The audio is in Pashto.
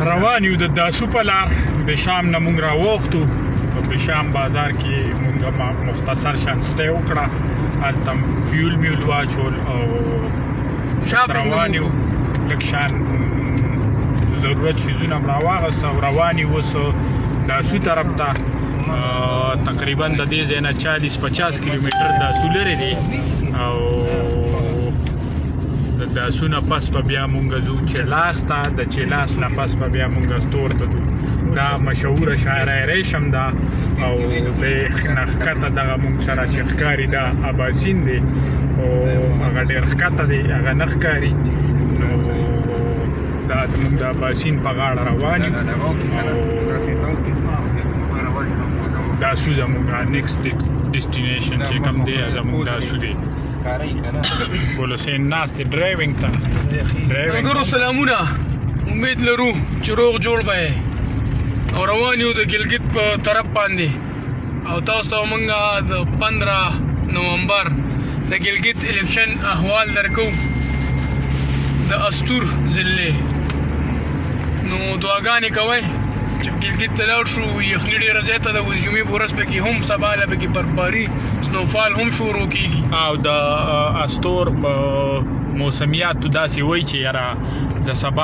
روان یو د داسو په لار بشام نه مونږ راوختو په بشام بازار کې مونږ مختصر شانسته وکړه هلته فیول میول واچول او روان یو لږ شان ضرورت شیزونه هم راواغست او روان یو اوس داسو طرف ته تقریبا د دې ځای نه 40-50 کیلومتر داسو لرې دی او د داسو نه پس به بیا مونږ ځو چلاس ته د چلاس نه پس به بیا مونږ ستور ته ځو دا مشهوره شاعره ریشم ده او د ښکته دغه مونږ سره چې ښکاري دا اباسین دی او هغه ډېر ښکته دی هغه نه ښکاري نو دا مونږ د اباسین په غاړه روان یو داسو زمونږ نیکسټ ډیسټینیشن چې کوم دی زمونږ داسو دی بولو سین ناست ډرایوینګ ته ملګرو سلامونه امید لرو چې روغ جوړ به او روان یو د ګلګت په طرف باندې او تاسو ته موږ د 15 نومبر د ګلګت الیکشن احوال درکو د استور ضلع نو دعاګانې کوئ چې ګلګت ته لاړ شو یخني ډېره زیاته ده اوس جمعې په ورځ پکې هم سبا له پکې برفباري سنوفال هم شروع کېږي او د استور موسمیاتو داسې وایي چې یاره د سبا